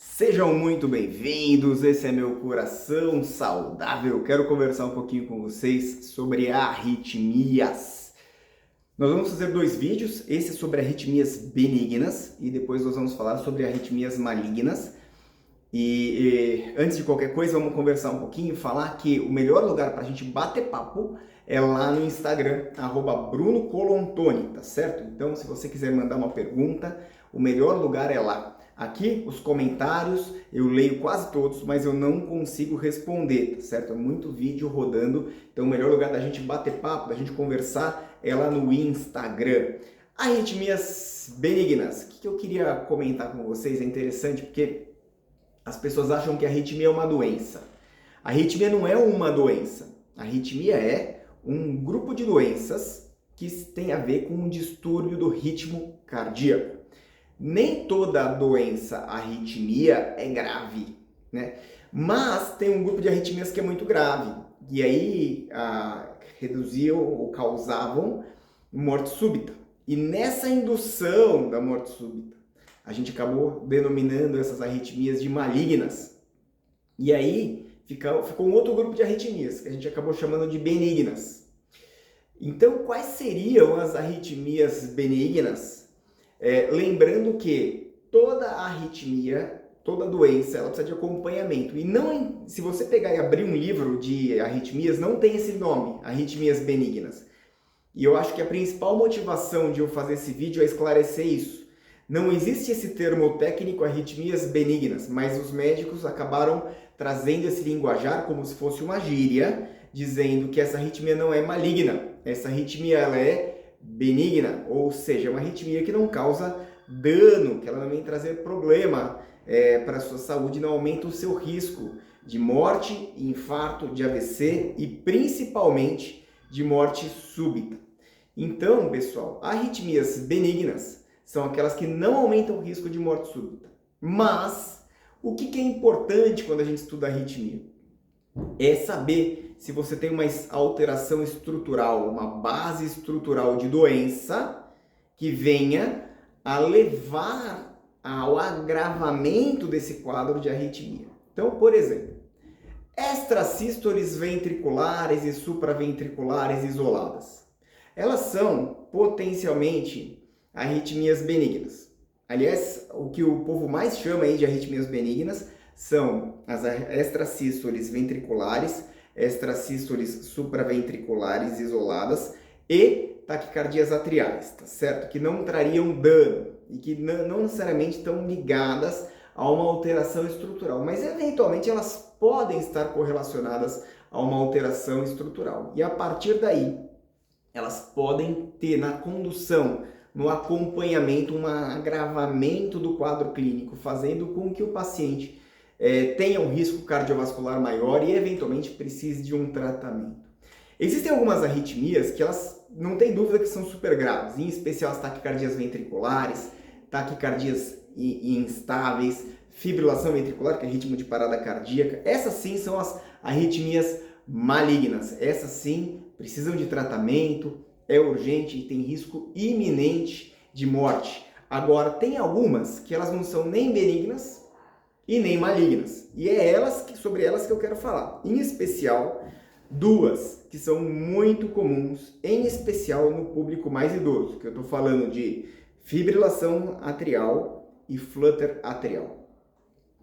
Sejam muito bem-vindos, esse é meu coração saudável. Quero conversar um pouquinho com vocês sobre arritmias. Nós vamos fazer dois vídeos, esse é sobre arritmias benignas e depois nós vamos falar sobre arritmias malignas. Antes de qualquer coisa, vamos conversar um pouquinho e falar que o melhor lugar para a gente bater papo é lá no Instagram, @BrunoColontoni, tá certo? Então, se você quiser mandar uma pergunta, o melhor lugar é lá. Aqui, os comentários, eu leio quase todos, mas eu não consigo responder, tá certo? É muito vídeo rodando, então o melhor lugar da gente bater papo, da gente conversar, é lá no Instagram. Arritmias benignas. O que eu queria comentar com vocês é interessante, porque as pessoas acham que a arritmia é uma doença. A arritmia não é uma doença. A arritmia é um grupo de doenças que tem a ver com um distúrbio do ritmo cardíaco. Nem toda doença arritmia é grave, né? Mas tem um grupo de arritmias que é muito grave. E aí reduziam ou causavam morte súbita. E nessa indução da morte súbita, a gente acabou denominando essas arritmias de malignas. E aí ficou um outro grupo de arritmias, que a gente acabou chamando de benignas. Então, quais seriam as arritmias benignas? Lembrando que toda arritmia, toda doença, ela precisa de acompanhamento. E não, se você pegar e abrir um livro de arritmias, não tem esse nome, arritmias benignas. E eu acho que a principal motivação de eu fazer esse vídeo é esclarecer isso. Não existe esse termo técnico arritmias benignas, mas os médicos acabaram trazendo esse linguajar como se fosse uma gíria, dizendo que essa arritmia não é maligna. Essa arritmia ela é benigna, ou seja, uma arritmia que não causa dano, que ela não vem trazer problema para a sua saúde, não aumenta o seu risco de morte, infarto, de AVC e principalmente de morte súbita. Então, pessoal, arritmias benignas são aquelas que não aumentam o risco de morte súbita. Mas o que é importante quando a gente estuda arritmia? É saber se você tem uma alteração estrutural, uma base estrutural de doença que venha a levar ao agravamento desse quadro de arritmia. Então, por exemplo, extrasístoles ventriculares e supraventriculares isoladas. Elas são potencialmente arritmias benignas. Aliás, o que o povo mais chama aí de arritmias benignas são as extrasístoles ventriculares, extrasístoles supraventriculares isoladas e taquicardias atriais, tá certo? Que não trariam dano e que não necessariamente estão ligadas a uma alteração estrutural, mas eventualmente elas podem estar correlacionadas a uma alteração estrutural. E a partir daí, elas podem ter na condução, no acompanhamento, um agravamento do quadro clínico, fazendo com que o paciente tenha um risco cardiovascular maior e eventualmente precise de um tratamento. Existem algumas arritmias que elas não tem dúvida que são super graves, em especial as taquicardias ventriculares, taquicardias instáveis, fibrilação ventricular, que é ritmo de parada cardíaca. Essas sim são as arritmias malignas. Essas sim precisam de tratamento, é urgente e tem risco iminente de morte. Agora, tem algumas que elas não são nem benignas e nem malignas. E é sobre elas que eu quero falar. Em especial, duas que são muito comuns, em especial no público mais idoso, que eu estou falando de fibrilação atrial e flutter atrial.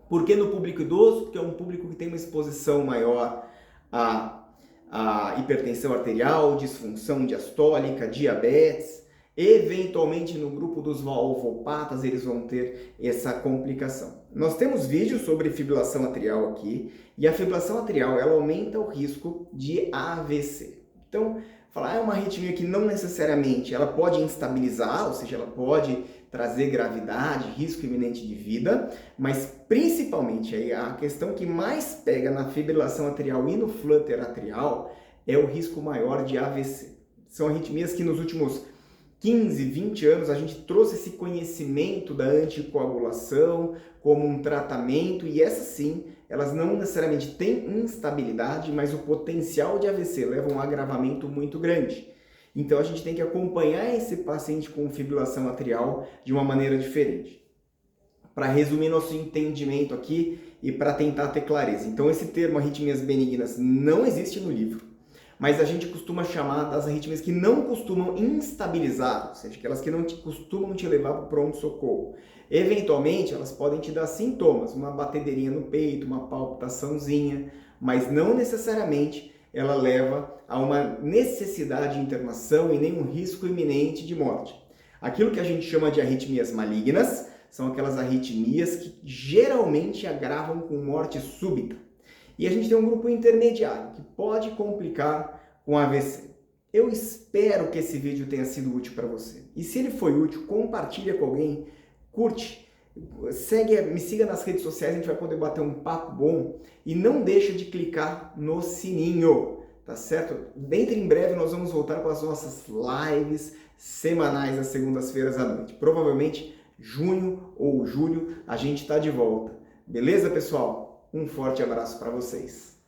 Por que no público idoso? Porque é um público que tem uma exposição maior a hipertensão arterial, disfunção diastólica, diabetes. Eventualmente no grupo dos valvopatas eles vão ter essa complicação. Nós temos vídeos sobre fibrilação atrial aqui, e a fibrilação atrial ela aumenta o risco de AVC. Então, falar é uma arritmia que não necessariamente ela pode instabilizar, ou seja, ela pode trazer gravidade, risco iminente de vida, mas principalmente aí, a questão que mais pega na fibrilação atrial e no flutter atrial é o risco maior de AVC. São arritmias que nos últimos 15, 20 anos a gente trouxe esse conhecimento da anticoagulação como um tratamento, e essas sim, elas não necessariamente têm instabilidade, mas o potencial de AVC leva a um agravamento muito grande. Então a gente tem que acompanhar esse paciente com fibrilação atrial de uma maneira diferente. para resumir nosso entendimento aqui e para tentar ter clareza. Então, esse termo arritmias benignas não existe no livro, mas a gente costuma chamar das arritmias que não costumam instabilizar, ou seja, aquelas que não costumam te levar para o pronto-socorro. Eventualmente, elas podem te dar sintomas, uma batedeirinha no peito, uma palpitaçãozinha, mas não necessariamente ela leva a uma necessidade de internação e nem um risco iminente de morte. Aquilo que a gente chama de arritmias malignas são aquelas arritmias que geralmente agravam com morte súbita. E a gente tem um grupo intermediário que pode complicar com AVC. Eu espero que esse vídeo tenha sido útil para você. E se ele foi útil, compartilha com alguém, curte, me siga nas redes sociais, a gente vai poder bater um papo bom. E não deixa de clicar no sininho, tá certo? Dentro em breve nós vamos voltar com as nossas lives semanais às segundas-feiras à noite. Provavelmente junho ou julho a gente está de volta. Beleza, pessoal? Um forte abraço para vocês.